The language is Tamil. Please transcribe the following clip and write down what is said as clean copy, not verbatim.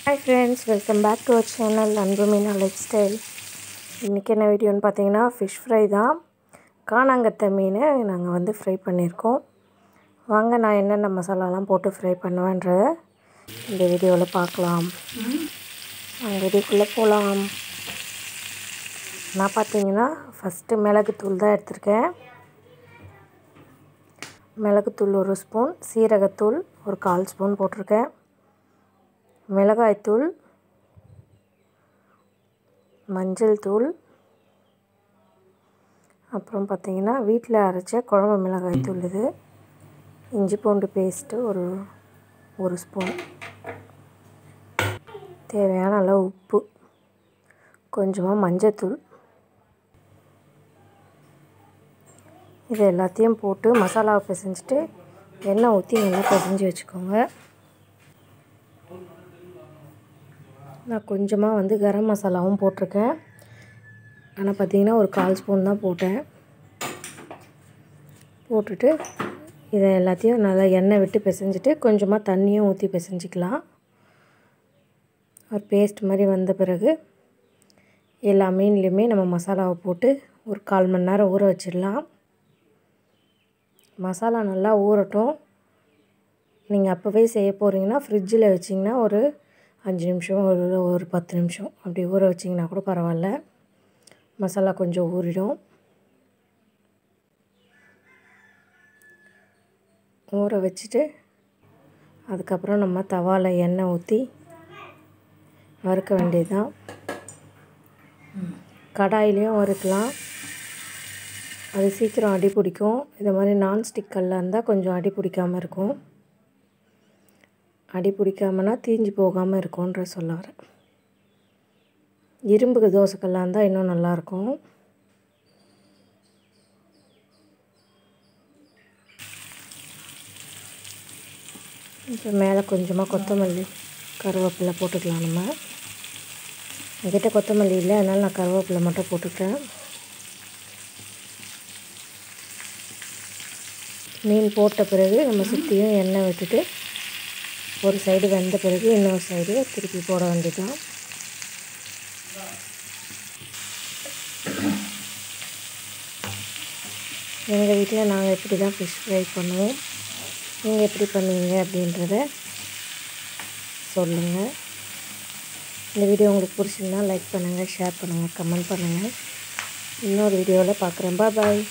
Hi friends, welcome back to our channel Anbu Meena Lifestyle. இன்றைக்கி என்ன வீடியோன்னு பார்த்தீங்கன்னா ஃபிஷ் ஃப்ரை தான். காணாங்கத்தை மீனை நாங்கள் வந்து ஃப்ரை பண்ணியிருக்கோம். வாங்க நான் என்னென்ன மசாலாலாம் போட்டு ஃப்ரை பண்ணுவேன்றதை இந்த வீடியோவில் பார்க்கலாம். நாங்கள் வீடியோக்குள்ளே போகலாம். நான் பார்த்தீங்கன்னா ஃபஸ்ட்டு மிளகுத்தூள் தான் எடுத்திருக்கேன். மிளகுத்தூள் 1 ஸ்பூன், சீரகத்தூள் ஒரு 1/4 ஸ்பூன் போட்டிருக்கேன், மிளகாய்த்தூள், மஞ்சள் தூள், அப்புறம் பார்த்திங்கன்னா வீட்டில் அரைச்ச குழம்பு மிளகாய்த்தூள், இது இஞ்சி பூண்டு பேஸ்ட்டு ஒரு ஸ்பூன், தேவையான அளவு உப்பு, கொஞ்சமாக மஞ்சத்தூள். இது எல்லாத்தையும் போட்டு மசாலாவை பிசைஞ்சிட்டு எண்ணெய் ஊற்றி நல்லா பிசைஞ்சு வச்சுக்கோங்க. நான் கொஞ்சமாக வந்து கரம் மசாலாவும் போட்டிருக்கேன். ஆனால் பார்த்திங்கன்னா ஒரு 1/4 ஸ்பூன் தான் போட்டேன். போட்டுட்டு இதை எல்லாத்தையும் நல்லா எண்ணெய் விட்டு பிசைஞ்சிட்டு கொஞ்சமாக தண்ணியும் ஊற்றி பிசைஞ்சிக்கலாம். ஒரு பேஸ்ட் மாதிரி வந்த பிறகு எல்லா மீன்லேயுமே நம்ம மசாலாவை போட்டு ஒரு 1/4 மணி நேரம் ஊற வச்சிடலாம். மசாலா நல்லா ஊறட்டும். நீங்கள் அப்போவே செய்ய போகிறீங்கன்னா ஃப்ரிட்ஜில் வச்சிங்கன்னா ஒரு 5 நிமிஷம் ஒரு 10 நிமிஷம் அப்படி ஊற வச்சிங்கன்னா கூட பரவாயில்ல. மசாலா கொஞ்சம் ஊறிடும். ஊற வச்சுட்டு அதுக்கப்புறம் நம்ம தவாவில் எண்ணெய் ஊற்றி வறுக்க வேண்டியது தான். கடாயிலையும் வறுக்கலாம், அது சீக்கிரம் அடி பிடிக்கும். இது மாதிரி நான்ஸ்டிக் கல்லாக இருந்தால் கொஞ்சம் அடி பிடிக்காமல் இருக்கும். அடி பிடிக்காமனா தீஞ்சு போகாமல் இருக்கும்ன்ற சொல்ல வரேன். இரும்பு தோசைக்கல்லாக இருந்தால் இன்னும் நல்லாயிருக்கும். இப்போ மேலே கொஞ்சமாக கொத்தமல்லி கருவேப்பிலை போட்டுக்கலாம். நம்ம என்கிட்ட கொத்தமல்லி இல்லை, அதனால் நான் கருவேப்பிலை மட்டும் போட்டுக்கிறேன். மீன் போட்ட பிறகு நம்ம சுற்றியும் எண்ணெய் விட்டுட்டு ஒரு சைடு வெந்த பிறகு இன்னொரு சைடு திருப்பி போட வேண்டியதுதான். எங்கள் வீட்டில் நாங்கள் இப்படி தான் ஃபிஷ் ஃப்ரை பண்ணுவோம். நீங்கள் எப்படி பண்ணுவீங்க அப்படின்றத சொல்லுங்கள். இந்த வீடியோ உங்களுக்கு பிடிச்சிருந்தா லைக் பண்ணுங்கள், ஷேர் பண்ணுங்கள், கமெண்ட் பண்ணுங்கள். இன்னொரு வீடியோவில் பார்க்குறேன். பாய்.